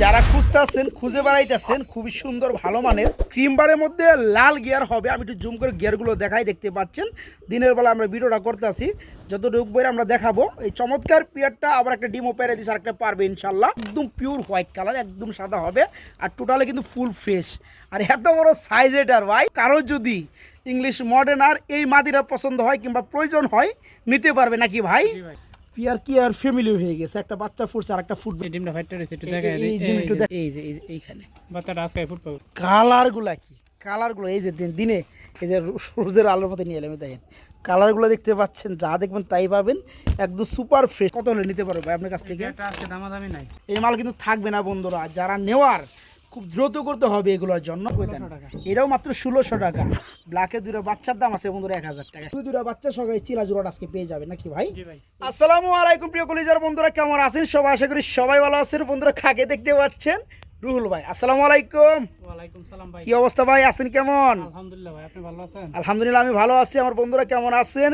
যারা খুঁজতেছেন খুঁজে বেড়াইতেছেন খুবই সুন্দর ভালো মানের ক্রিম বারের মধ্যে লাল গিয়ার হবে। আমি একটু জুম করে গিয়ারগুলো দেখাই, দেখতে পাচ্ছেন দিনের বেলা আমরা ভিডিওটা করতে আসি, যতটুকু বই আমরা দেখাবো। এই চমৎকার পিয়ারটা আবার একটা ডিমো পেরে দিচ্ছে, আরেকটা পারবে ইনশাল্লাহ। একদম পিওর হোয়াইট কালার, একদম সাদা হবে, আর টোটালে কিন্তু ফুল ফ্রেশ। আর এত বড় সাইজ এটার ভাই, কারো যদি ইংলিশ মডার্ন আর এই মাদিরা পছন্দ হয় কিংবা প্রয়োজন হয় নিতে পারবে নাকি ভাই? পিয়ার কি আর ফ্যামিলি হয়ে গেছে, একটা বাচ্চা ফুটছে আর একটা ফুটবে। ডিমটা ফাইটটা রয়েছে একটু দেখা এই যে এইখানে বাচ্চাটা আজকে ফুট পাবে। কালারগুলা কি কালারগুলো, এই যে দিনে এই যে সূর্যের আলোর মধ্যে নিয়ে এলাম, দেখেন কালারগুলো দেখতে পাচ্ছেন, যা দেখবেন তাই পাবেন, একদম সুপার ফ্রেশ। কত হলে নিতে পারবে ভাই আপনার কাছ থেকে? এটা আছে দামাদামি নাই, এই মাল কিন্তু থাকবে না বন্ধুরা, যারা নেওয়ার খুব দ্রুত করতে হবে এগুলোর জন্য। এটাও মাত্র 1600 টাকা। ব্ল্যাকের দুটো বাচ্চার দাম আছে বন্ধুরা 1000 টাকা। দুটো বাচ্চা সঙ্গে চিলা জোড়া আজকে পেয়ে যাবে নাকি ভাই? আসসালামু আলাইকুম প্রিয় কলিজার বন্ধুরা, কেমন আছেন সবাই? আশা করি সবাই ভালো আছেন। বন্ধুরা খাকে দেখতে পাচ্ছেন রুহুল ভাই, আসসালামু আলাইকুম। ওয়ালাইকুম সালাম ভাই, কি অবস্থা ভাই, আছেন কেমন? আলহামদুলিল্লাহ ভাই, আপনি ভালো আছেন? আলহামদুলিল্লাহ আমি ভালো আছি। আমার বন্ধুরা কেমন আছেন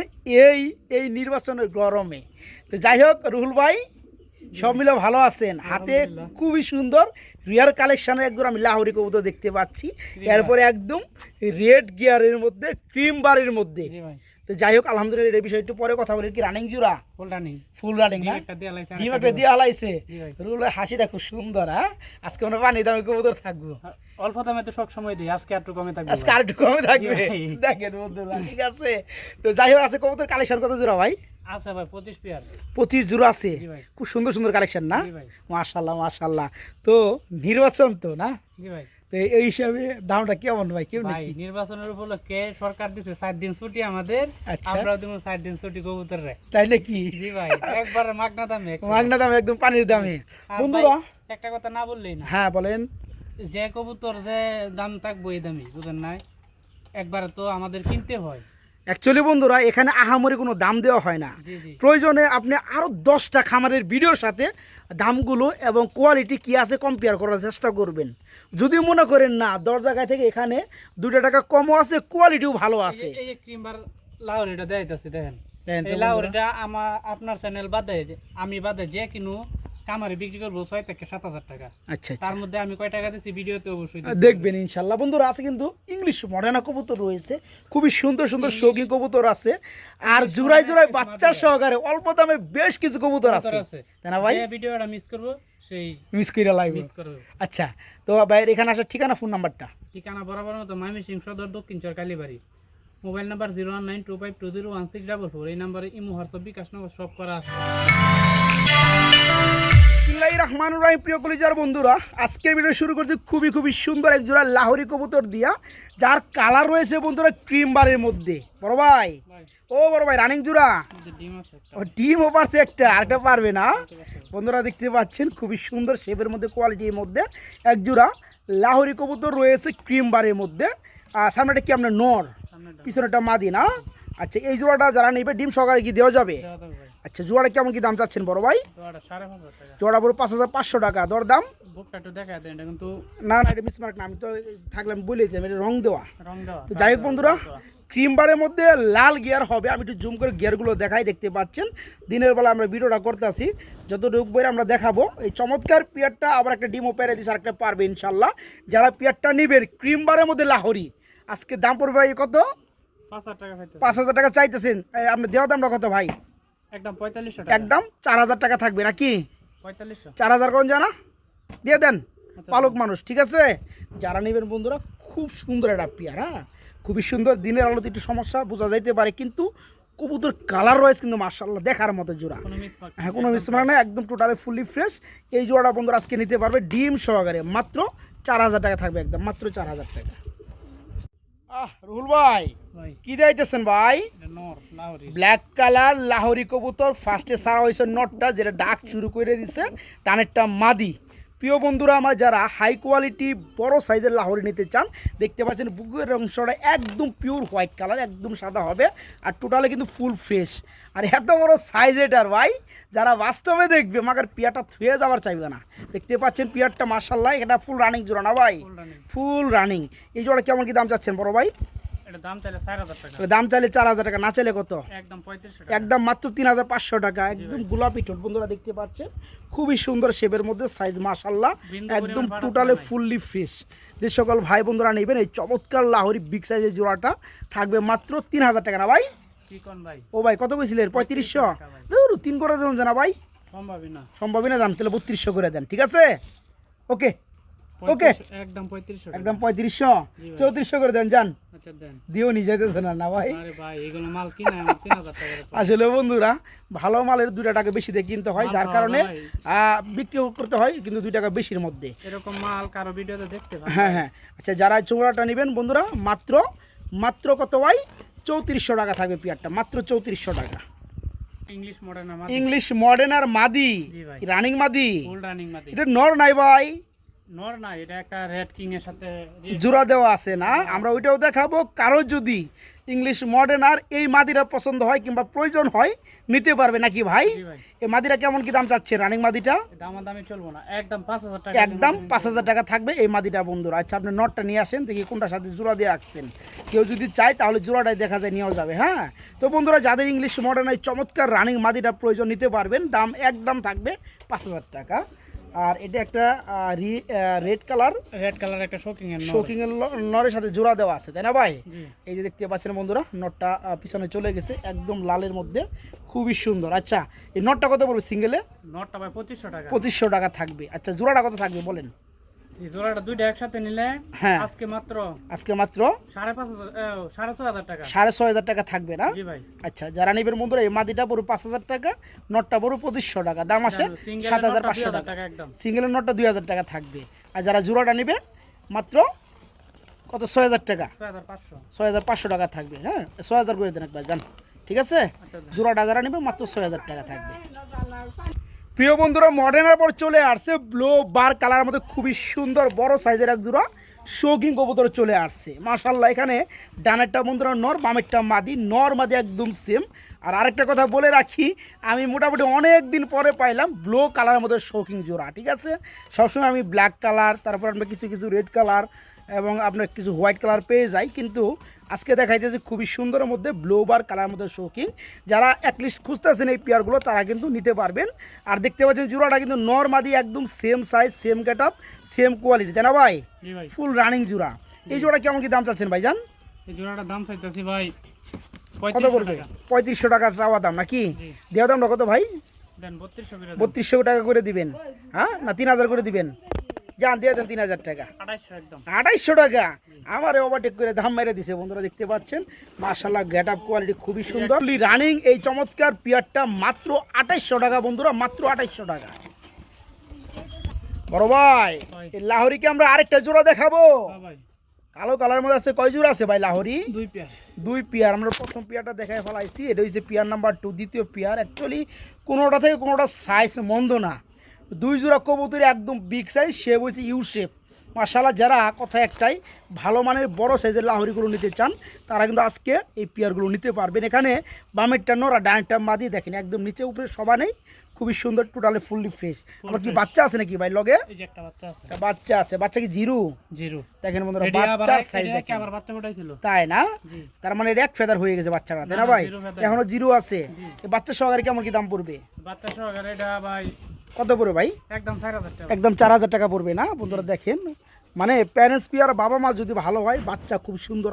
এই নির্বাচনের গরমে? তো যাই হোক রুহুল ভাই সব মিলে ভালো আছেন। হাতে খুবই সুন্দর রিয়ার কালেকশনের একদম আমি লাহোরি কবুতর দেখতে পাচ্ছি, এরপরে একদম রেড গিয়ারের মধ্যে ক্রিম বারের মধ্যে। তো যাই হোক আলহামদুলিল্লাহ, এই বিষয়ে একটু পরে কথা বলি। কি রানিং জোড়া? ফুল রানিং না? ডিম একটা দিয়ে হালাইছে। রুহুল ভাই হাসিটা খুব সুন্দর। হ্যাঁ, আজকে আমরা পানি দামে কবুতর থাকবো, অল্প দামে তো সব সময় দিই, আজকে একটু কমে থাকবে। আজকে আর একটু কমে থাকবে, দেখেন বন্ধুরা। ঠিক আছে, তো যাই হোক আছে কবুতর কালেকশন কত জোড়া ভাই? আচ্ছা ভাই 25 পেয়ার, 25 জোড়া আছে। খুব সুন্দর সুন্দর কালেকশন না? মাশাআল্লাহ মাশাআল্লাহ। তো নির্বাচন তো না? জি ভাই। তো এই হিসাবে দামটা কেমন ভাই? কেমন ভাই নির্বাচনের উপলক্ষে সরকার দিতে 4 দিন ছুটি আমাদের, আমরাও দিব 4 দিন ছুটি কবুতর রে। তাই নাকি? জি ভাই, একবারে মাগনা দামে, মাগনা দামে, একদম পানির দামে বন্ধুরা। একটা কথা না বললেই না। হ্যাঁ বলেন। যে কবুতর যে দাম থাকবো এই দামি, বুঝেন নাই? একবারে তো আমাদের কিনতে হয়। অ্যাকচুয়ালি বন্ধুরা এখানে আহামরি কোনো দাম দেওয়া হয় না, প্রয়োজনে আপনি আরও 10টা খামারের ভিডিওর সাথে দামগুলো এবং কোয়ালিটি কি আছে কম্পেয়ার করার চেষ্টা করবেন। যদি মনে করেন না 10 জায়গায় থেকে এখানে 2 টাকা কমও আছে, কোয়ালিটিও ভালো আছে। এই যে ক্রিমবার লাহোরিটা দেখাইতেছি, দেখেন এই লাহোরিটা আপনার চ্যানেল বাদে আমি বাদে যে কিনু কামারে বিক্রি করবো 6 থেকে 7000 টাকা। আচ্ছা, তার মধ্যে আমি কয় টাকা দিচ্ছি ভিডিওতে অবশ্যই দেখবেন ইনশাল্লাহ। বন্ধুরা আছে কিন্তু ইংলিশ মডার্ন কবুতর রয়েছে, খুবই সুন্দর সুন্দর শৌখিন কবুতর আছে, আর জোড়ায় জোড়ায় বাচ্চা সহকারে অল্প দামে বেশ কিছু কবুতর আছে, তাই না ভাই? ভিডিওটা মিস করবো সেই মিস করে লাগবে। আচ্ছা, তো ভাই এখানে আসার ঠিকানা, ফোন নাম্বারটা? ঠিকানা বরাবর মতো ময়মনসিংহ সদর দক্ষিণ চর কালীবাড়ি, মোবাইল নাম্বার 01925201644। এই নাম্বারে ইমো হোয়াটসঅ্যাপ বিকাশ নম্বর সব করা আছে। রহমানুর রহিম প্রিয় কলিজার বন্ধুরা, আজকের ভিডিও শুরু করছি খুবই সুন্দর এক জোড়া লাহোরি কবুতর দিয়া, যার কালার রয়েছে বন্ধুরা ক্রিম বারের মধ্যে। বড় ভাই, ও বড় ভাই রানিং জোড়া, ডিম ওপারছে একটা, আরেকটা পারবে না। বন্ধুরা দেখতে পাচ্ছেন খুবই সুন্দর শেপের মধ্যে, কোয়ালিটির মধ্যে এক জোড়া লাহোরি কবুতর রয়েছে ক্রিম বারের মধ্যে। আর সামনেটা কি আপনার নর, পিছনেটা মাদি না? আচ্ছা, এই জোড়াটা যারা নেবে ডিম সহকারে কি দেওয়া যাবে? আচ্ছা, জোড়াটা কেমন কি দাম চাচ্ছেন বড় ভাই? জোড়া পুরো 5500 টাকা। দর দাম না না, এটা মিসমার্ক না, আমি তো থাকলাম বলে দিতাম, এটা রং দেওয়া। তো যাই হোক বন্ধুরা, ক্রিম বারের মধ্যে লাল গিয়ার হবে। আমি একটু জুম করে গিয়ারগুলো দেখাই, দেখতে পাচ্ছেন দিনের বেলা আমরা ভিডিওটা করতে আসি, যতটুকু বই আমরা দেখাবো। এই চমৎকার পিয়ারটা আবার একটা ডিমও পেরে দিচ্ছে, আর একটা পারবে ইনশাল্লাহ। যারা পিয়ারটা নেবেন ক্রিম বারের মধ্যে লাহোরি, আজকে দাম পড়বে ভাই কত? 5000 টাকা চাইতেছেন। আপনি দেওয়া দামটা কত ভাই? একদম 4500 টাকা, একদম 4000 টাকা থাকবে নাকি? 4500 4000 কোন জানা দিয়ে দেন, পালক মানুষ। ঠিক আছে, যারা নেবেন বন্ধুরা খুব সুন্দর একটা পিয়ার। হ্যাঁ, খুবই সুন্দর। দিনের আলোতে একটু সমস্যা বোঝা যাইতে পারে, কিন্তু কবুতর কালার রয়েছে কিন্তু মাশাআল্লাহ দেখার মতো জোড়া। হ্যাঁ, কোনো মিসমার্ক নেই, একদম টোটালি ফুললি ফ্রেশ। এই জোড়াটা বন্ধুরা আজকে নিতে পারবে ডিম সহকারে, মাত্র 4000 টাকা থাকবে, একদম মাত্র 4000 টাকা। রুহুল ভাই কি দিতেছেন ভাই? ব্ল্যাক কালার লাহোরি কবুতর, ফার্স্টে সারা হয়েছে নটটা, যেটা ডাক শুরু করে দিছে, টানেরটা মাদি। প্রিয় বন্ধুরা আমার, যারা হাই কোয়ালিটি বড় সাইজের লাহোরি নিতে চান, দেখতে পাচ্ছেন বুকের অংশটা একদম পিওর হোয়াইট কালার, একদম সাদা হবে, আর টোটালে কিন্তু ফুল ফ্রেশ। আর এত বড় সাইজ এটার ভাই, যারা বাস্তবে দেখবে মাগার পিয়ারটা থুয়ে যাওয়ার চাইবে না। দেখতে পাচ্ছেন পিয়ারটা মাশাআল্লাহ, এটা ফুল রানিং জোড়া না ভাই? Full running. এই জোড়া কেমন কি দাম চাচ্ছেন বড় ভাই? এটা দাম চাইলে 4000 টাকা, দাম চাইলে 4000 টাকা, না চাইলে কত? একদম 3500 টাকা, একদম মাত্র 3500 টাকা। একদম গোলাপি ঠোঁট বন্ধুরা দেখতে পাচ্ছেন, খুবই সুন্দর শেপের মধ্যে, সাইজ মাশাআল্লাহ একদম টোটালি ফুললি ফ্রেশ। যে সকল ভাই বন্ধুরা নেবেন এই চমৎকার লাহোরি বিগ সাইজের জোড়াটা থাকবে মাত্র 3000 টাকা। না ভাই? কি কোন ভাই? ও ভাই কত কইছিলেন? 3500। ধরু 3 করে দেন জানা ভাই, সম্ভবই না দাম, তাহলে 3200 করে দেন, ঠিক আছে? ওকে ওকে, একদম 3500 একদম 3500, 3400 করে দেন যান। আচ্ছা দেন, দিও নি যাইতেছে না। না ভাই, আরে ভাই এগুলো মাল কিনা আমার 3000 টাকা। আসলে বন্ধুরা ভালো মালের 2 টাকা বেশি দিয়ে কিনতে হয়, যার কারণে বিক্রি করতে হয় কিন্তু 2 টাকা বেশির মধ্যে। এরকম মাল কারো ভিডিওতে দেখতে পাবেন। হ্যাঁ হ্যাঁ, আচ্ছা যারা চৌড়াটা নেবেন বন্ধুরা মাত্র মাত্র কত ভাই? 3400 টাকা থাকবে পেয়ারটা, মাত্র 3400 টাকা। ইংলিশ মডার্ন মাদি, ইংলিশ মডার্ন আর মাদি, রানিং মাদি, ফুল রানিং মাদি। এটা নর নাই ভাই? নর না, এটা একটা রেড কিং এর সাথে জোড়া দেওয়া আছে না, আমরা ওইটাও দেখাবো। কারো যদি ইংলিশ মডার্ন আর এই মাদিরা পছন্দ হয় কিংবা প্রয়োজন হয় নিতে পারবে নাকি ভাই? এই মাদিরা কেমন কি দাম চাচ্ছে রানিং মাদিটা? দামাদামি চলবো না, একদম 5000 টাকা, একদম 5000 টাকা থাকবে এই মাদিটা বন্ধুরা। আচ্ছা আপনি নটটা নিয়ে আসেন, দেখি কোনটার সাথে জোড়া দিয়ে রাখছেন। কেউ যদি চায় তাহলে জোড়াটাই দেখা যায় নিয়েও যাবে। হ্যাঁ, তো বন্ধুরা যাদের ইংলিশ মডার্ন এই চমৎকার রানিং মাদিটা প্রয়োজন নিতে পারবেন, দাম একদম থাকবে 5000 টাকা। আর এটা একটা রেড কালার একটা শোকিং এর নরের সাথে জোড়া দেওয়া আছে, তাই না ভাই? এই যে দেখতে পাচ্ছেন বন্ধুরা, নটটা পিছনে চলে গেছে একদম লালের মধ্যে, খুবই সুন্দর। আচ্ছা এই নটটা কত পড়বে সিঙ্গেলে? নটটা ভাই 2500 টাকা। 2500 টাকা থাকবে। আচ্ছা জোড়াটা কত থাকবে বলেন? এই জোড়াটা দুইটা একসাথে নিলে হ্যাঁ আজকে মাত্র 6500 টাকা, 6500 টাকা থাকবে না? জি ভাই। আচ্ছা যারা নেবেন বন্ধুরা এই মাদিটা পুরো 5000 টাকা, নটটা পুরো 2500 টাকা, দাম আসে 7500 টাকা। একদম সিঙ্গেলের নটটা 2000 টাকা থাকবে। আর যারা জোড়াটা নেবে মাত্র কত? 6000 টাকা, 6500 টাকা থাকবে। হ্যাঁ 6000 করে দেন একবার যান, ঠিক আছে? জোড়াটা যারা নেবে মাত্র 6000 টাকা থাকবে। প্রিয় বন্ধুরা মডার্নের পর চলে আসছে ব্লু বার কালারের মধ্যে খুবই সুন্দর বড় সাইজের এক জোড়া শৌখিন কবুতর চলে আসছে মাশাআল্লাহ। এখানে ডানেরটা বন্ধুরা নর, বামেরটা মাদি, নর মাদি একদম সেম। আর আরেকটা কথা বলে রাখি, আমি মোটামুটি অনেক দিন পরে পাইলাম ব্লু কালারের মধ্যে শৌখিন জোড়া, ঠিক আছে? সবসময় আমি ব্ল্যাক কালার, তারপর আমরা কিছু কিছু রেড কালার এবং আপনার কিছু হোয়াইট কালার পেয়ে যাই, কিন্তু আজকে দেখাইতেছে খুবই সুন্দরের মধ্যে ব্লু বার কালার মধ্যে শৌখিন। যারা অ্যাটলিস্ট খুঁজতেছেন এই পেয়ারগুলো তারা কিন্তু নিতে পারবেন। আর দেখতে পাচ্ছেন জোড়াটা কিন্তু নর মাদি একদম same size, same get up, same quality, তাই না ভাই? ফুল রানিং জোড়া। এই জোড়া কেমন কি দাম চাচ্ছেন ভাইজান? এই জোড়াটার দাম চাইতেছি ভাই কত পড়বে? 3500 টাকা চাওয়া দাম নাকি? দেওয়া দামটা কত ভাই? 3200 টাকা করে দিবেন। হ্যাঁ না 3000 করে দিবেন? জান দিয়ে দেন 3000 টাকা, 2800 টাকা। আমারে ওভারটেক করে দাম মেরে দিছে বন্ধুরা, দেখতে পাচ্ছেন মাশাআল্লাহ গেট আপ কোয়ালিটি খুবই সুন্দর রানিং এই চমৎকার পিয়ারটা মাত্র 2800 টাকা বন্ধুরা, মাত্র 2800 টাকা। বড় ভাই এই লাহোরিকে আমরা আরেকটা জোড়া দেখাবো। কালো কালার মধ্যে আছে, কয় জোড়া আছে ভাই লাহোরি? দুই পেয়ার। আমরা প্রথম পেয়ারটা দেখাই ফেলাইছি, এটা হচ্ছে পেয়ার নাম্বার 2, দ্বিতীয় পেয়ার। অ্যাকচুয়ালি কোনোটা থেকে কোনোটা সাইজ মন্দ না, দুই জোড়া কবুতরি একদম বিগ সাইজ, শেপ হয়েছে ইউ শেপ মাশাআল্লাহ। যারা কথা একটাই ভালো মানের বড় সাইজের লাহোরিগুলো নিতে চান তারা কিন্তু আজকে এই পেয়ারগুলো নিতে পারবেন। এখানে বামেরটা নরা, ডানটা মাদি, দেখেন একদম নিচে উপরে সবা নেই, খুবই সুন্দর টোটালি ফুললি ফ্রেশ। আমার কি বাচ্চা আছে নাকি ভাই লগে? একটা বাচ্চা আছে। বাচ্চা কি জিরো? দেখেন বন্ধুরা বাচ্চার সাইজ দেখেন, আবার বাচ্চা ফুটাইছিল, তাই না? তার মানে এটা এক ফেদার হয়ে গেছে বাচ্চাটা, তাই না ভাই? এখনো জিরো আছে। এই বাচ্চা সহকারে কেমন কি দাম পড়বে? বাচ্চা সহকারে এটা ভাই কত পড়বে ভাই? একদম 4000 টাকা, একদম 4000 টাকা পড়বে না বন্ধুরা? দেখেন মানে প্যারেন্টস পিয়ার বাবা মা যদি ভালো হয় বাচ্চা খুব সুন্দর,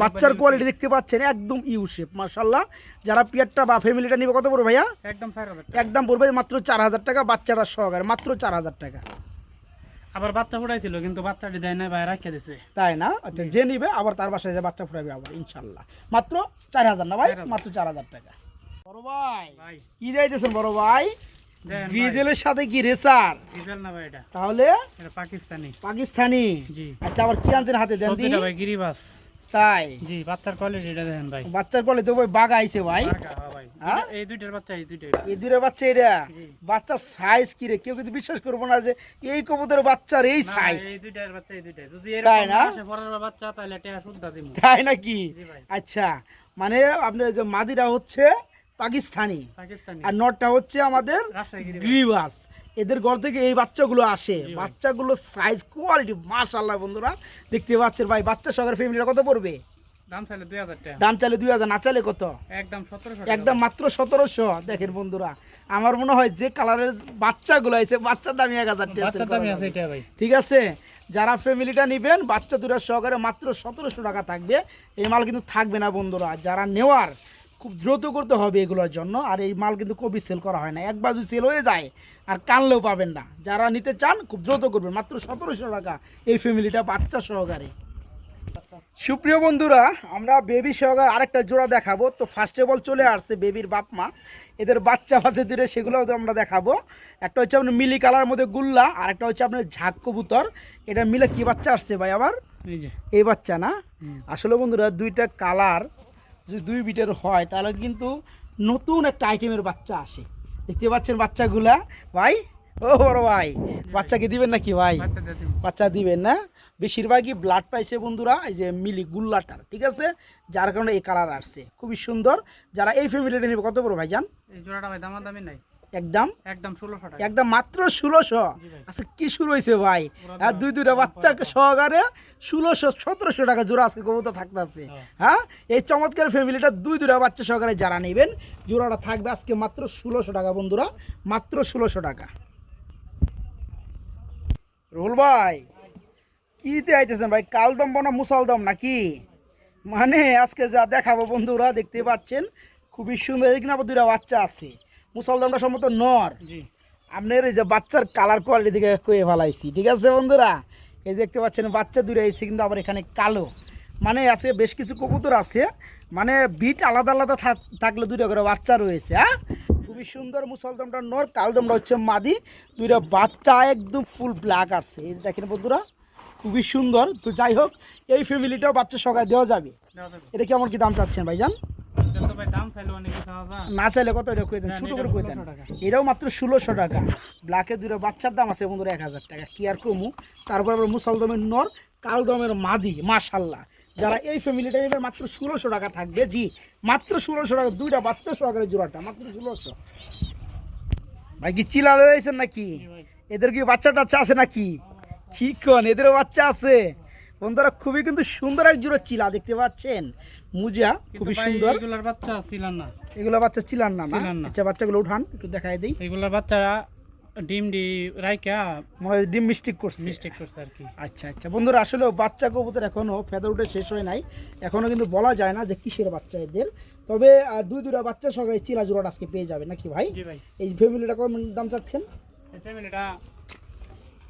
বাচ্চার কোয়ালিটি দেখতে পাচ্ছেন একদম ইউ শেপ মাশাআল্লাহ। যারা পিয়ারটা বা ফ্যামিলিটা নিবে কত পড়বে ভাইয়া? একদম 4000 টাকা, একদম পড়বে মাত্র 4000 টাকা, বাচ্চাটা সহকারে মাত্র 4000 টাকা। আবার বাচ্চা ফুটাইছিল কিন্তু বাচ্চাটি দেয় না ভাই, রাখিয়ে দিয়েছে, তাই না? আচ্ছা যে নিবে আবার তার বাসায় যে বাচ্চা ফুটাবে আবার ইনশাআল্লাহ। মাত্র 4000 না ভাই? মাত্র 4000 টাকা। বড় ভাই কি দিয়েছেন বড় ভাই? গ্রিজেলের সাথে কি রেসার? গ্রিজেল না ভাই, এটা তাহলে এটা পাকিস্তানি। জি আচ্ছা আবার কি আনছেন হাতে দেন দি? ভাই গিরিবাস, তাই? জি বাচ্চার কোয়ালিটিটা দেখেন ভাই, বাচ্চার কোয়ালিটি তো ভাই বাঘা আইছে ভাই। হ্যাঁ এই দুইটার বাচ্চা, এই দুইটার বাচ্চা, এটা বাচ্চার সাইজ কি রে? কেউ কিন্তু বিশ্বাস করবো না যে এই কবুতরের বাচ্চার এই সাইজ। এই দুইটার বাচ্চা, এই দুইটা যদি এরকম আসে পরের বাচ্চা তাহলে এটা শুদ্ধ দিমু, তাই নাকি? আচ্ছা মানে আপনার যে মাদিরা হচ্ছে পাকিস্তানি আর নটটা হচ্ছে আমাদের গ্রিবাস। এদের ঘর থেকে এই বাচ্চাগুলো আসে, বাচ্চাগুলো সাইজ কোয়ালিটি মাশাআল্লাহ বন্ধুরা দেখতে পাচ্ছেন ভাই। বাচ্চা সহকারে ফ্যামিলিটা কত পড়বে? দাম চাইলে 2000 টাকা, দাম চাইলে 2000, না চাইলে কত? একদম 1700 একদম মাত্র 1700। দেখেন বন্ধুরা, আমার মনে হয় যে কালারের বাচ্চাগুলো আছে বাচ্চার দামই 1000 টাকা, বাচ্চার দামই আছে এটা ভাই। ঠিক আছে, যারা ফ্যামিলিটা নেবেন বাচ্চা দুটো সহকারে মাত্র 1700 টাকা থাকবে। এই মাল কিন্তু থাকবে না বন্ধুরা, যারা নেওয়ার খুব দ্রুত করতে হবে এগুলোর জন্য। আর এই মাল কিন্তু কবি সেল করা হয় না, একবার যদি সেল হয়ে যায় আর কানলেও পাবেন না। যারা নিতে চান খুব দ্রুত করবেন, মাত্র 1700 টাকা এই ফ্যামিলিটা বাচ্চা সহকারে। সুপ্রিয় বন্ধুরা, আমরা বেবি সহকারে আরেকটা জোড়া দেখাবো। তো ফার্স্ট অফ অল চলে আসছে বেবির বাপ মা, এদের বাচ্চা আছে দূরে, সেগুলো আমরা দেখাবো। একটা হচ্ছে আপনার মিলি কালার মধ্যে গুল্লা, আর একটা হচ্ছে আপনার ঝাঁক কবুতর। এটা মিলে কি বাচ্চা আসছে ভাই আবার? এই বাচ্চা না? আসলে বন্ধুরা দুইটা কালার যদি 2 বিটের হয় তাহলে কিন্তু নতুন একটা আইটেমের বাচ্চা আসে। দেখতে পাচ্ছেন বাচ্চাগুলা ভাই? ও বড় ভাই, বাচ্চাকে দিবেন নাকি ভাই? বাচ্চা দিবেন না? বেশিরভাগই ব্লাড পাইছে বন্ধুরা এই যে মিলি গুল্লাটার, ঠিক আছে, যার কারণে এই কালার আসছে, খুবই সুন্দর। যারা এই ফ্যামিলিটা নেবে কত বড় ভাইজান? এই জোড়াটা ভাই দামি নাই, একদম 1600 টাকা, একদম মাত্র 1600। আচ্ছা কি শুরু হয়েছে ভাই? আর দুইটা বাচ্চা সহকারে 1600-1700 টাকা জোড়া আজকে কবুতর থাকতেছে। হ্যাঁ, এই চমৎকার ফ্যামিলিটা দুইটা বাচ্চা সহকারে যারা নেবেন জোড়াটা থাকবে আজকে মাত্র 1600 টাকা বন্ধুরা, মাত্র 1600 টাকা। রুল ভাই কিতে আইতেছেন ভাই? কালদম না মুসালদম নাকি? মানে আজকে যা দেখাবো বন্ধুরা দেখতে পাচ্ছেন খুবই সুন্দর। এখানে আবার 2টা বাচ্চা আছে, মুসালদমটা সম্ভবত নর। আপনার এই যে বাচ্চার কালার কোয়ালিটি দিকে কয়ে ফেলাইছি, ঠিক আছে বন্ধুরা। এই দেখতে পাচ্ছেন বাচ্চা 2টা এসে, কিন্তু আবার এখানে কালো। মানে আছে বেশ কিছু কবুতর আছে, মানে বিট আলাদা আলাদা থাকলে 2টা করে বাচ্চা রয়েছে। হ্যাঁ, খুবই সুন্দর। মুসালদমটা নর, কালদমটা হচ্ছে মাদি। 2টা বাচ্চা একদম ফুল ব্ল্যাক আসছে, এই দেখেন বন্ধুরা, খুবই সুন্দর। তো যাই হোক, এই ফ্যামিলিটাও বাচ্চা সকালে দেওয়া যাবে। এটা কেমন কি দাম চাচ্ছেন ভাইজান? না চাইলে কত? এটা কয়ে দেন, ছোটো করে কয়ে দেন। এটাও মাত্র 1600 টাকা। ব্ল্যাকের 2টা বাচ্চার দাম আছে বন্ধুরা 1000 টাকা, কি আর কমু। তারপর আবার মুসালদমের নর, কালদমের মাদি, মাশাল্লাহ। যারা এই ফ্যামিলিটা নেবে মাত্র 1600 টাকা থাকবে। জি, মাত্র 1600 টাকা, 2টা বাচ্চা সহকারে জোড়াটা মাত্র 1600। ভাই কি চিলা রয়েছেন নাকি? এদের কি বাচ্চা টাচ্চা আছে নাকি? ঠিকন, এদেরও বাচ্চা আছে বন্ধুরা। খুবই কিন্তু সুন্দর এক জোড়া চিলা দেখতে পাচ্ছেন, মুজা খুবই সুন্দর। এগুলার বাচ্চা ছিলান না, এগুলো বাচ্চা ছিলান না? আচ্ছা, বাচ্চাগুলো উঠান একটু দেখাই দিই। এগুলার বাচ্চা ডিম রাইকা মনে হয় ডিম মিস্টেক করছে আর কি। আচ্ছা আচ্ছা বন্ধুরা, আসলে বাচ্চা কবুতর এখনো ফেদার উঠে শেষ হয় নাই, এখনো কিন্তু বলা যায় না যে কিসের বাচ্চা এদের। তবে 2টা বাচ্চা সঙ্গে চিলা জোড়াটা আজকে পেয়ে যাবে নাকি ভাই? এই ফ্যামিলিটা কত দাম চাচ্ছেন?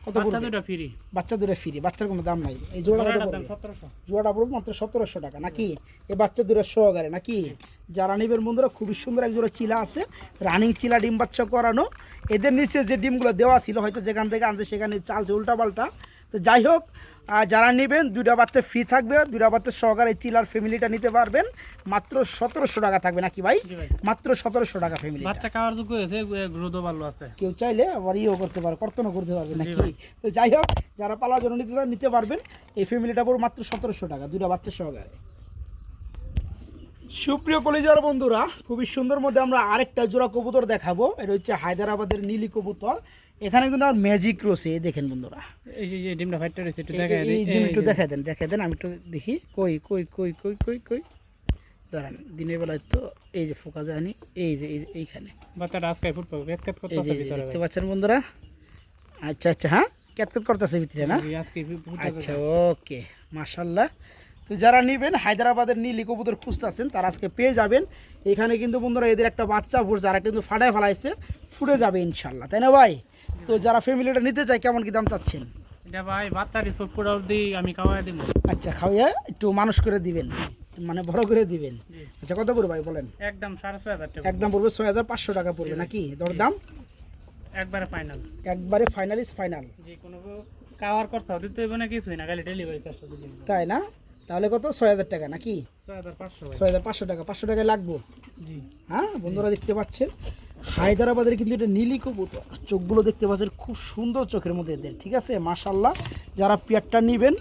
কত? বাচ্চা 2টা ফ্রি। বাচ্চা 2টা ফ্রি, বাচ্চার কোনো দাম নাই। এই জোড়াটা কত পড়বে? 1700। জোড়াটা পড়বে মাত্র 1700 টাকা নাকি? এই বাচ্চা 2টা সহকারে নাকি? যারা নেবেন বন্ধুরা, খুবই সুন্দর এক জোড়া চিলা আছে, রানিং চিলা, ডিম বাচ্চা করানো। এদের নিচে যে ডিমগুলো দেওয়া ছিল হয়তো যেখান থেকে আনছে সেখানে চালছে উল্টাপাল্টা। তো যাই হোক, যারা নেবেন 2টা বাচ্চা ফ্রি থাকবে, 2টা বাচ্চা সহকারে চিলার ফ্যামিলিটা নিতে পারবেন, মাত্র 1700 টাকা থাকবে নাকি ভাই? মাত্র 1700 টাকা ফ্যামিলি। বাচ্চা খাওয়ার যোগ্য হয়েছে, গ্রোথও ভালো আছে, কেউ চাইলে আবার ইও করতে পারে, কর্তনও করতে পারবে নাকি? তো যাই হোক, যারা পালার জন্য নিতে চান নিতে পারবেন। এই ফ্যামিলিটা পড়বে মাত্র 1700 টাকা, 2টা বাচ্চা সহকারে। সুপ্রিয় কলিজার বন্ধুরা, খুবই সুন্দর মধ্যে আমরা আরেকটা জোড়া কবুতর দেখাবো। এটা হচ্ছে হায়দ্রাবাদের নীলি কবুতর। এখানে কিন্তু আমার ম্যাজিক রয়েছে, দেখেন বন্ধুরা। এই যে ডিমটা ফাইটটা রয়েছে, একটু দেখাই দেন, আমি একটু দেখি। কই কই কই কই কই কই দাঁড়ান, দিনের বেলায় তো এই যে ফোকা যায়নি, এই যে এইখানে বাচ্চাটা আজকে ফুট পাবে, ক্যাটক্যাট করতেছে ভিতরে, দেখতে পাচ্ছেন বন্ধুরা। আচ্ছা আচ্ছা, হ্যাঁ ক্যাটক্যাট করতেছে ভিতরে না? আচ্ছা, ওকে, মাশাআল্লাহ। তো যারা নেবেন হায়দ্রাবাদের নীলি কবুতর খুঁজতেছেন তারা আজকে পেয়ে যাবেন। এখানে কিন্তু বন্ধুরা এদের একটা বাচ্চা ফুটছে, আর একটা কিন্তু ফাটায় ফেলাইছে, ফুটে যাবে ইনশাল্লাহ, তাই না ভাই? তো যারা ফ্যামিলিটা নিতে চায় কেমন কি দাম চাচ্ছেন? এটা ভাই বাচ্চারই সব পুরো দিই, আমি খাওয়াই দিব। আচ্ছা, খাওয়াইয়া একটু মানুষ করে দিবেন, মানে বড় করে দিবেন। আচ্ছা, কত পড়বে ভাই বলেন? একদম 6500 টাকা। একদম পড়বে 6500 টাকা পড়বে নাকি? দরদাম একবারে ফাইনাল, একবারে ফাইনাল ইজ ফাইনাল। যে কোনো কাভার করতে হবে দিতে হবে না, কিছুই না, খালি ডেলিভারি চার্জটা দিবেন, তাই না? তাহলে কত? 6000 টাকা নাকি? 6500। 6500 টাকা, 500 টাকা লাগবে। জি হ্যাঁ বন্ধুরা, দেখতে পাচ্ছেন হায়দ্রাবাদের কিন্তু এটা নীলি কবুতর, চোখগুলো দেখতে পাচ্ছেন খুব সুন্দর চোখের মধ্যে এদের, ঠিক আছে, মাশাআল্লাহ। যারা পেয়ারটা নেবেন,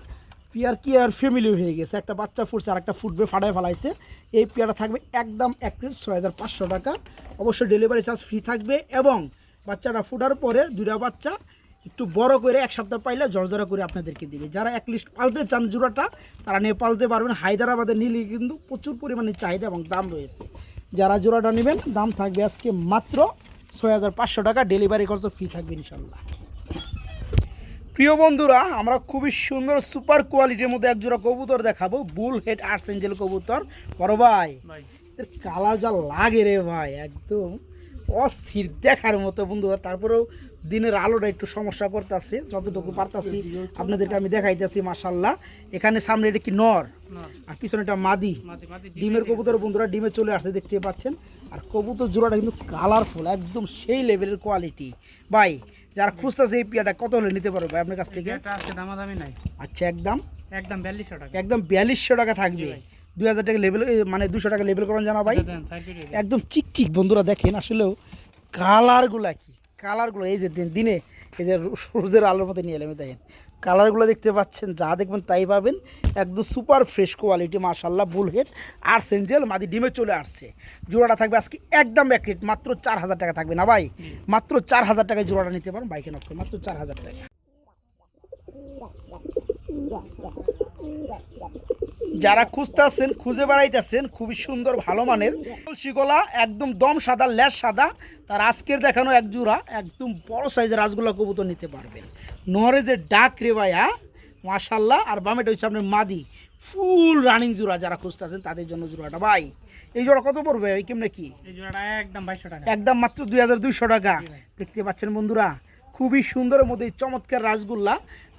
পেয়ার কি আর ফ্যামিলি হয়ে গেছে, একটা বাচ্চা ফুটছে আর একটা ফুটবে, ফাটায় ফেলাইছে। এই পেয়ারটা থাকবে একদম 6500 টাকা। অবশ্যই ডেলিভারি চার্জ ফ্রি থাকবে, এবং বাচ্চাটা ফুটার পরে 2টা বাচ্চা একটু বড় করে এক সপ্তাহ পাইলে জর্জরা করে আপনাদেরকে দিবে। যারা এক লিস্ট পালতে চান জোড়াটা তারা নিয়ে পালতে পারবেন। হায়দ্রাবাদের নীলে কিন্তু প্রচুর পরিমাণে চাহিদা এবং দাম রয়েছে। যারা জোড়াটা নেবেন দাম থাকবে আজকে মাত্র 6500 টাকা, ডেলিভারি খরচ ফ্রি থাকবে ইনশাল্লাহ। প্রিয় বন্ধুরা, আমরা খুবই সুন্দর সুপার কোয়ালিটির মধ্যে একজোড়া কবুতর দেখাবো, বুল হেড আর্সেঞ্জেল কবুতর। বড় ভাই এর কালার যা লাগে রে ভাই, একদম অস্থির দেখার মতো বন্ধুরা। তারপরেও দিনের আলোটা একটু সমস্যা করতেছে, যতটুকু পারতাছি আপনাদেরকে আমি দেখাইতেছি। মাশাল্লাহ, এখানে সামনে এটা কি নর আর পিছনে এটা মাদি, ডিমের কবুতর বন্ধুরা, ডিমে চলে আসছে দেখতে পাচ্ছেন। আর কবুতর জোড়াটা কিন্তু কালারফুল, একদম সেই লেভেলের কোয়ালিটি। ভাই যারা খুঁজতেছে এই পিয়াটা কত হলে নিতে পারবে ভাই আপনার কাছ থেকে? আচ্ছা, একদম 4200 টাকা, একদম 4200 টাকা থাকবে। 2000 টাকা লেভেল, মানে 200 টাকা লেভেল করেন জানা ভাই, একদম চিকচিক বন্ধুরা। দেখেন আসলেও কালারগুলা কি, কালারগুলো এই যে দিনে এই যে সূর্যের আলোর মধ্যে নিয়ে এলাম, দেখেন কালারগুলো দেখতে পাচ্ছেন, যা দেখবেন তাই পাবেন। একদম সুপার ফ্রেশ কোয়ালিটি মাশাল্লাহ, বুলহেড আর্সেঞ্জেল মাদি ডিমে চলে আসছে। জোড়াটা থাকবে আজকে একদম এক রেট, মাত্র 4000 টাকা থাকবে না ভাই? মাত্র 4000 টাকায় জোড়াটা নিতে পারেন বাইকে নষ্ট, মাত্র 4000 টাকা। যারা খুঁজতেছেন, খুঁজে বেড়াইতেছেন খুবই সুন্দর ভালো মানের কলসি গলা, একদম দম সাদা, লেজ সাদা, তার আজকের দেখানো এক জোড়া একদম বড় সাইজের রাজগোলা কবুতর নিতে পারবেন। নহরে যে ডাক রে ভাই, হ্যাঁ মাশাল্লাহ। আর বামেটা হচ্ছে আপনার মাদি, ফুল রানিং জোড়া। যারা খুঁজতেছেন তাদের জন্য জোড়াটা ভাই। এই জোড়া কত পড়বে ভাই, কেমনে কি? এই জোড়াটা একদম 2200 টাকা, একদম মাত্র 2200 টাকা। দেখতে পাচ্ছেন বন্ধুরা, খুবই সুন্দরের মধ্যে চমৎকার রাসগোল্লা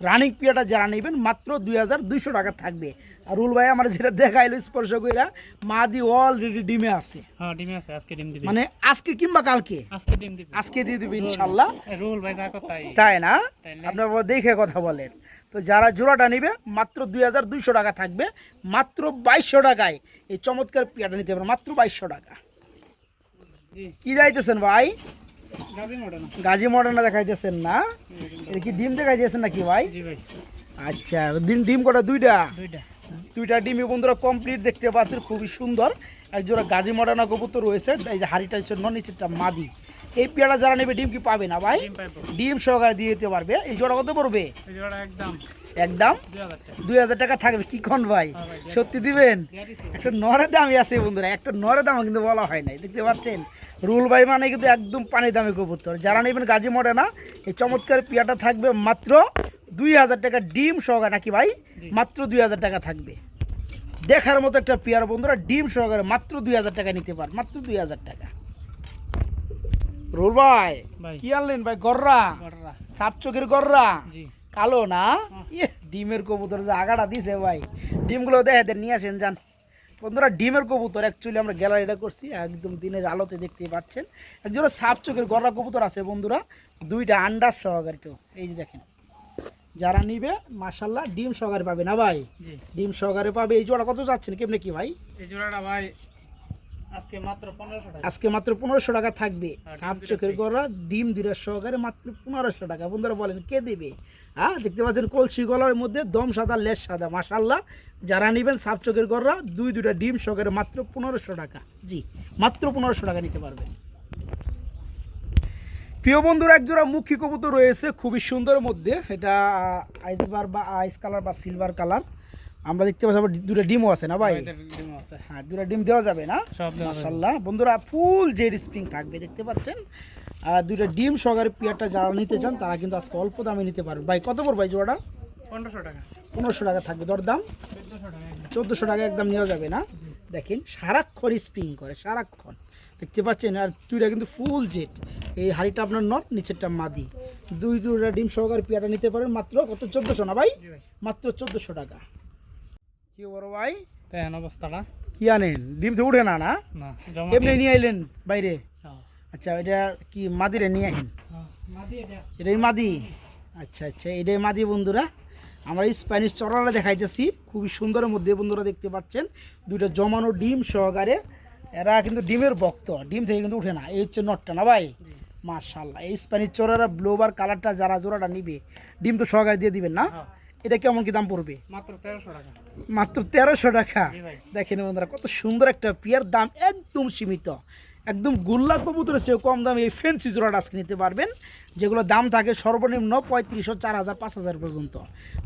রানিং পিয়াটা যারা নেবেন মাত্র 2200 টাকা থাকবে। আর রুল ভাই আমার যেটা দেখাইলো স্পর্শ কইরা, মাদি অলরেডি ডিমে আছে। হ্যাঁ ডিমে আছে, আজকে ডিম দিবে, মানে আজকে কিংবা কালকে আজকে ডিম দিবে, আজকে দিয়ে দিবে ইনশাআল্লাহ। রুল ভাই যা কথা তাই না? আপনারা দেখে কথা বলেন। তো যারা জোড়াটা নেবে মাত্র 2200 টাকা থাকবে, মাত্র 2200 টাকায় এই চমৎকার পিয়াটা নিতে পারবেন, মাত্র 2200 টাকা। কি যাইতেছেন ভাই? গাজী মডার্না দেখাইতেছেন না? এটা কি ডিম দেখাইতেছেন নাকি ভাই? আচ্ছা, ডিম কটা? দুইটা ডিমই বন্ধুরা কমপ্লিট দেখতে পাচ্ছেন, খুবই সুন্দর। একজোড়া গাজী মডার্না কবুতর রয়েছে। এই যে হাড়িটা হচ্ছে নিচেরটা মাদি। এই পেয়ারা যারা নেবে ডিম কি পাবে না ভাই? ডিম সহকারে দিয়ে দিতে পারবে। এই জোড়া কত পড়বে? একদম 2000 টাকা থাকবে। কি কোন ভাই, সত্যি দিবেন? একটা নরের দামই আছে বন্ধুরা, একটা নরের দামও কিন্তু বলা হয় নাই। দেখতে পাচ্ছেন রুল ভাই মানে কিন্তু একদম পানি দামে কবুতর। যারা নেবেন গাজী মডার্না, এই চমৎকার পিয়াটা থাকবে মাত্র 2000 টাকা ডিম সহকারে, নাকি ভাই? মাত্র 2000 টাকা থাকবে। দেখার মতো একটা পেয়ার বন্ধুরা, ডিম সহকারে মাত্র 2000 টাকা নিতে পার, মাত্র 2000 টাকা। রুল ভাই কি আনলেন ভাই? গররা, সাপ চোখের গররা, কালো না? ডিমের কবুতর যে আগাটা দিছে ভাই, ডিমগুলো দেখে নিয়ে আসেন যান বন্ধুরা। ডিমের কবুতর অ্যাকচুয়ালি আমরা গ্যালারিটা করছি, একদম দিনের আলোতে দেখতে পাচ্ছেন। একজন সাপ চোখের গররা কবুতর আছে বন্ধুরা, দুইটা আন্ডার সহকারে। তো এই যে দেখেন, যারা নিবে মাশাল্লাহ ডিম সহকারে পাবে না ভাই? ডিম সহকারে পাবে। এই জোড়া কত যাচ্ছেন, কেমনে কি ভাই? এই জোড়াটা ভাই আজকে মাত্র 1500 টাকা, আজকে মাত্র 1500 টাকা থাকবে। সাপ চোখের গলা ডিম দুইটা সহকারে মাত্র 1500 টাকা। বন্ধুরা বলেন কে দেবে? হ্যাঁ, দেখতে পাচ্ছেন কলসি গলার মধ্যে দম সাদা, লেজ সাদা মাশাল্লাহ। যারা নেবেন সাপ চোখের গলা দুইটা ডিম সহকারে মাত্র 1500 টাকা। জি, মাত্র 1500 টাকা নিতে পারবেন। প্রিয় বন্ধুরা, একজোড়া মুখী কবুতর রয়েছে খুবই সুন্দরের মধ্যে। এটা আইসবার বা আইস কালার বা সিলভার কালার। আমরা দেখতে পাচ্ছি আবার দুটো ডিমও আছে না ভাই? হ্যাঁ, দুটো ডিম দেওয়া যাবে না? মাশাআল্লাহ বন্ধুরা, ফুল জেড স্প্রিং থাকবে দেখতে পাচ্ছেন। আর দুটো ডিম সহকারে পিয়ারটা যারা নিতে চান তারা কিন্তু আজকে অল্প দামে নিতে পারবে। ভাই কত পড়বে জোড়াটা? 1500 টাকা। 1500 টাকা থাকবে। দরদাম 1400 টাকা একদম নেওয়া যাবে না? দেখেন সারাক্ষণ স্প্রিং করে, সারাক্ষণ দেখতে পাচ্ছেন। আর দুইটা কিন্তু ফুল জেড। এই হাড়িটা আপনার নট, নিচেরটা মাদি। দুইটা ডিম সহকারে পিয়াটা নিতে পারেন মাত্র কত? 1400 না ভাই? মাত্র 1400 টাকা। কি বড় ভাই তেন অবস্থাটা কি আনেন? ডিম তো উঠে না? না এমনি নিয়ে আইলেন বাইরে? আচ্ছা, এটা কি মাদিরে নিয়ে আইন? এটাই মাদি। আচ্ছা আচ্ছা, এটাই মাদি বন্ধুরা। আমরা স্প্যানিশ চড়ালা দেখাইতেছি, খুবই সুন্দরের মধ্যে বন্ধুরা দেখতে পাচ্ছেন। দুইটা জমানো ডিম সহকারে। এরা কিন্তু ডিমের ভক্ত, ডিম থেকে কিন্তু উঠে না। এই হচ্ছে নটটা না ভাই? মাশাআল্লাহ, এই স্প্যানিশ চড়ারা ব্লোবার কালারটা যারা জোড়াটা নিবে ডিম তো সহকারে দিয়ে দিবেন না? এটা কেমন কি দাম পড়বে? মাত্র 1300 টাকা। মাত্র 1300 টাকা। দেখেন বন্ধুরা কত সুন্দর একটা পিয়ার, দাম একদম সীমিত। একদম গোল্লা কবুতরের চেয়েও কম দামে এই ফেন্সি জোড়াটা আজকে নিতে পারবেন, যেগুলো দাম থাকে সর্বনিম্ন 3500, 4000, 5000 পর্যন্ত।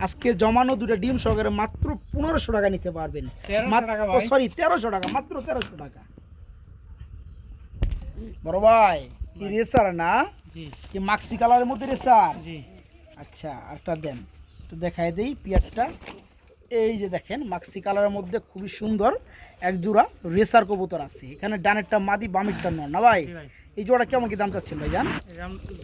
আজকে জমানো দুটো ডিম সহকারে মাত্র 1500 টাকা নিতে পারবেন। সরি 1300 টাকা, মাত্র 1300 টাকা। বড় ভাই কি রেসার না, কি মাক্সি কালারের মধ্যে রেসার? আচ্ছা আরেকটা দেন, একটু দেখাই দেই পিয়ারটা। এই যে দেখেন মাক্সি কালারের মধ্যে খুবই সুন্দর এক জোড়া রেসার কবুতর আছে। এখানে ডানেরটা মাদি, বামেরটা নর না ভাই? এই জোড়া কেমন কি দাম চাচ্ছেন ভাই জান?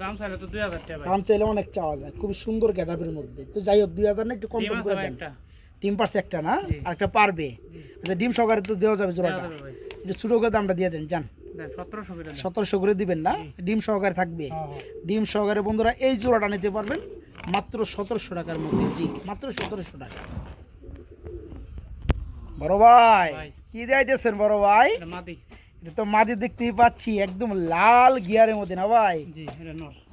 দাম চাইলে তো 2000 টাকা, দাম চাইলে অনেক চাওয়া যায়, খুবই সুন্দর গেটআপের মধ্যে। তো যাই হোক 2000 না, একটু কম কম করে দেন। ডিম পারছে একটা না, আর একটা পারবে। আচ্ছা ডিম সহকারে তো দেওয়া যাবে জোড়াটা, একটু ছোটো করে দামটা দিয়ে দেন জান। 1700 করে দিবেন না? ডিম সহকারে থাকবে। ডিম সহকারে বন্ধুরা এই জোড়াটা নিতে পারবেন মাত্র 1700 টাকার মধ্যে। জি মাত্র 1700 টাকা। বড় ভাই কি দিয়েছেন বড় ভাই? এটা তো মাদি দেখতেই পাচ্ছি, একদম লাল গিয়ারের মধ্যে না ভাই?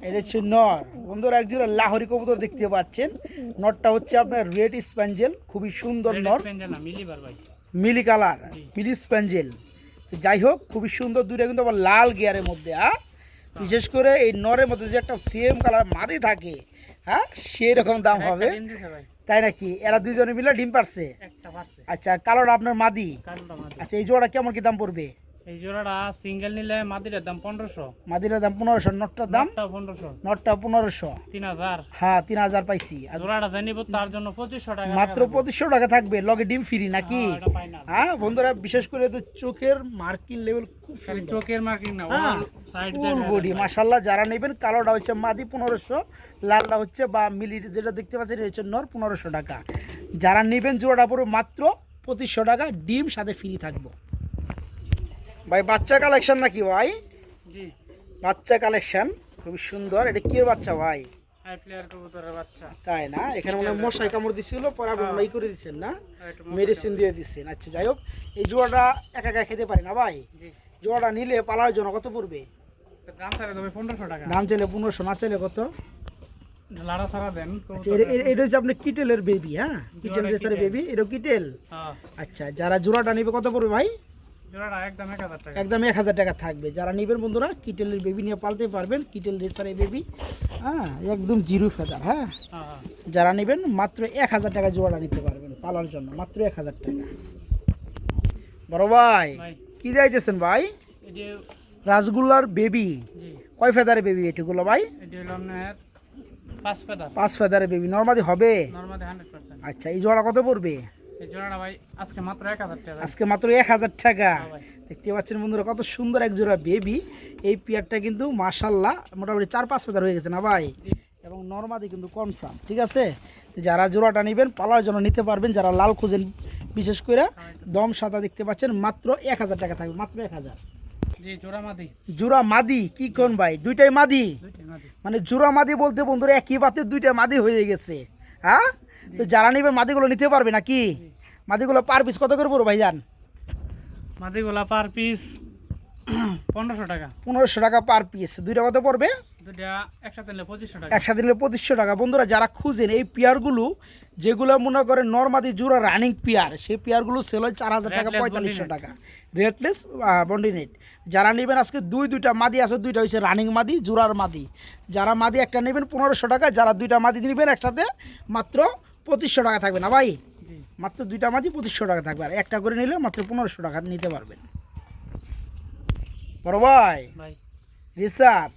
এটা হচ্ছে নর বন্ধুরা, এক জোড়া লাহোরি কবুতর দেখতে পাচ্ছেন। নরটা হচ্ছে আপনার রেড স্প্যাঞ্জেল, খুবই সুন্দর নর, মিলি কালার, মিলি স্প্যাঞ্জেল। যাই হোক খুবই সুন্দর, দুইটা কিন্তু আবার লাল গিয়ারের মধ্যে। বিশেষ করে এই নরের মধ্যে যে একটা সেম কালার মাদি থাকে, হ্যাঁ সেই রকম দাম হবে, তাই নাকি? এরা দুইজনে মিলে ডিম পারছে। আচ্ছা কালোটা আপনার মাদি। আচ্ছা এই জোড়াটা কেমন কি দাম পড়বে? এই জোড়াটা সিঙ্গেল নিলে মাদির দাম 1500, মাদির দাম 1500, নটটার দাম 1500, নটটা 1500, 3000। হ্যাঁ 3000 পাইছি। আর জোড়াটা জানিব তার জন্য 2500 টাকা, মাত্র 2500 টাকা থাকবে, লগে ডিম ফ্রি নাকি? হ্যাঁ বন্ধুরা বিশেষ করে তো চোখের মার্কিং লেভেল খুব সুন্দর, চোখের মার্কিং না, সাইড ফুল বডি মাশাআল্লাহ। যারা নেবেন কালোটা হচ্ছে মাদি 1500, লালটা হচ্ছে বা মিলি যেটা দেখতে পাচ্ছেন এটা হচ্ছে নর 1500 টাকা। যারা নেবেন জোড়াটা পুরো মাত্র 2500 টাকা, ডিম সাথে ফ্রি থাকবো। ভাই বাচ্চা কালেকশন নাকি ভাই? জি বাচ্চা কালেকশন খুবই সুন্দর। এটা কি বাচ্চা ভাই? হাই প্লেয়ার কবুতরের বাচ্চা। তাই না? এখানে মনে হয় মশাই কামড় দিছিল, পরে আপনি লাই করে দিচ্ছেন না, মেডিসিন দিয়ে দিচ্ছেন। আচ্ছা যাই হোক এই জোড়াটা একা একা খেতে পারি না ভাই? জোড়াটা নিলে পালার জন্য কত পড়বে? দাম চাইলে তবে 1500 টাকা। দাম চাইলে 1500, না চাইলে কত? লাড়া ছাড়া দেন। আচ্ছা এটা হচ্ছে আপনি কিটেলের বেবি, হ্যাঁ কিটেল রেসারের বেবি, এটা কিটেল। আচ্ছা যারা জোড়াটা নিবে কত পড়বে ভাই? জোড়াটা একদম 1000 টাকা, একদম 1000 টাকা থাকবে। যারা নেবেন বন্ধুরা কিটেলের বেবি নিয়ে পালতে পারবেন, কিটেল রেসারের বেবি, হ্যাঁ একদম জিরো ফেদার। হ্যাঁ যারা নেবেন মাত্র 1000 টাকা জোড়াটা নিতে পারবেন পালার জন্য, মাত্র 1000 টাকা। বড় ভাই কি দিয়েছেন ভাই? এই যে রাসগোল্লার বেবি, কয় ফেদারের বেবি এটুকুলো ভাই? এটা হলো আপনার 5 ফেদার। 5 ফেদারের বেবি, নরমাদি হবে? নরমাদি 100%। আচ্ছা এই জোড়া কত পড়বে? এই জোড়াটা ভাই আজকে মাত্র 1000 টাকা। আজকে মাত্র 1000 টাকা। দেখতে পাচ্ছেন বন্ধুরা কত সুন্দর এক জোড়া বেবি। এই পেয়ারটা কিন্তু মাশাআল্লাহ মোটামুটি 4-5 ফেদার হয়ে গেছে না ভাই? এবং নরমাদি কিন্তু কনফার্ম, ঠিক আছে? যারা জোড়াটা নেবেন পালার জন্য নিতে পারবেন, যারা লাল খুঁজেন বিশেষ করে দম সাদা দেখতে পাচ্ছেন, মাত্র 1000 টাকা থাকবে, মাত্র 1000। জি জোড়া মাদি। জোড়া মাদি কি কোন ভাই? দুইটাই মাদি? মানে জোড়া মাদি বলতে বন্ধুরা একই বাতে দুইটা মাদি হয়ে গেছে। হ্যাঁ তো যারা নেবেন মাদিগুলো নিতে পারবে নাকি? মাদিগুলো পার পিস কত করে পড়বে ভাইজান? মাদিগুলো পার পিস 1500 টাকা। 1500 টাকা পার পিস। দুইটা কত পড়বে? দুইটা একসাথে নিলে 2500 টাকা। একসাথে নিলে 2500 টাকা। বন্ধুরা যারা খুঁজেন এই পেয়ারগুলো, যেগুলো মনে করেন নরমাদি জোড়া রানিং পেয়ার, সেই পেয়ারগুলো সেল হয় 4000 টাকা, 4500 টাকা রেটলেস বন্ডিনেট। যারা নেবেন আজকে দুইটা মাদি আছে, দুইটা হচ্ছে রানিং মাদি, জোড়ার মাদি। যারা মাদি একটা নেবেন 1500 টাকা, যারা দুইটা মাদি নেবেন একসাথে মাত্র 2500 টাকা থাকবে না ভাই? মাত্র দুইটা মাদি 2500 টাকা থাকবে, আর একটা করে নিলে মাত্র 1500 টাকা নিতে পারবেন। বড় ভাই রেসার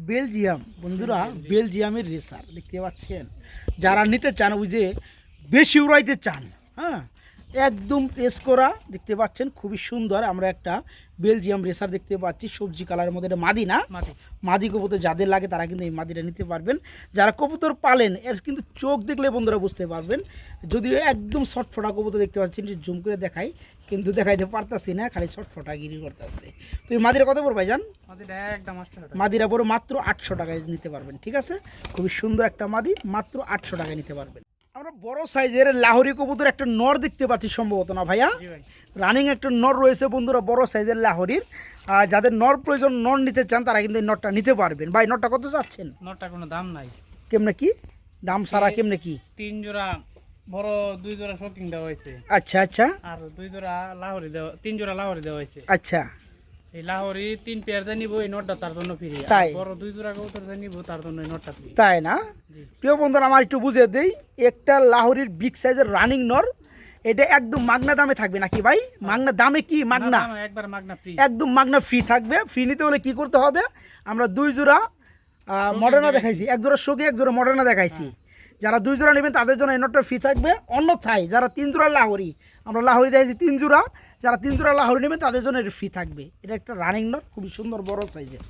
বেলজিয়াম, বন্ধুরা বেলজিয়ামের রেসার দেখতে পাচ্ছেন। যারা নিতে চান ওই যে বেশি উড়াইতে চান, হ্যাঁ একদম টেস্ট করা দেখতে পাচ্ছেন, খুবই সুন্দর। আমরা একটা বেলজিয়াম রেসার দেখতে পাচ্ছি সবজি কালারের মধ্যে। এটা মাদি না? মাদি কবুতর যাদের লাগে তারা কিন্তু এই মাদিটা নিতে পারবেন। যারা কবুতর পালেন এর কিন্তু চোখ দেখলে বন্ধুরা বুঝতে পারবেন। যদিও একদম শর্টফটা কবুতর দেখতে পাচ্ছেন, জুম করে দেখাই কিন্তু দেখাইতে পারতাছি না, খালি শর্টফটা গিরি করতেছে। তো এই মাদিরা কত পড়বে ভাইজান? মাদিরা পড়ে মাত্র 800 টাকায় নিতে পারবেন, ঠিক আছে? খুবই সুন্দর একটা মাদি, মাত্র 800 টাকায় নিতে পারবেন। আমরা বড় সাইজের লাহোরি কবুতর একটা নর দেখতে পাচ্ছি সম্ভবত, না ভাইয়া? রানিং একটা নর রয়েছে বন্ধুরা বড় সাইজের লাহোরির। যাদের নর প্রয়োজন, নর নিতে চান তারা কিন্তু এই নরটা নিতে পারবেন। ভাই নরটা কত চাচ্ছেন? নরটা কোনো দাম নাই। কেমনে কি দাম সারা? কেমনে কি? 3 জোড়া বড়, 2 জোড়া শোকিং দেওয়া হয়েছে। আচ্ছা আচ্ছা। আর 2 জোড়া লাহোরি দেওয়া, 3 জোড়া লাহোরি দেওয়া হয়েছে। আচ্ছা এই লাহোরি 3 পেয়ার যা নিব এই নটটা তার জন্য ফ্রি তাই? বড় 2 জোড়া কবুতর যা নিব তার জন্য এই নটটা ফ্রি। তাই না? জি। প্রিয় বন্ধুরা আমার একটু বুঝিয়ে দেই, একটা লাহোরির বিগ সাইজের রানিং নর এটা একদম মাগনা দামে থাকবে নাকি ভাই? মাগনা দামে কি মাগনা? না, একবার মাগনা ফ্রি। একদম মাগনা ফ্রি থাকবে। ফ্রি নিতে হলে কি করতে হবে? আমরা 2 জোড়া মডার্না দেখাইছি, 1 জোড়া শোকে 1 জোড়া মডার্না দেখাইছি। যারা 2 জোড়া নেবেন তাদের জন্য এই নটটা ফ্রি থাকবে। অন্যথায় যারা 3 জোড়া লাহোরি, আমরা লাহোরি দেখাইছি 3 জোড়া, যারা 3 জোড়া লাহোরি নেবেন তাদের জন্য এটা ফ্রি থাকবে। এটা একটা রানিং নট, খুবই সুন্দর বড় সাইজের।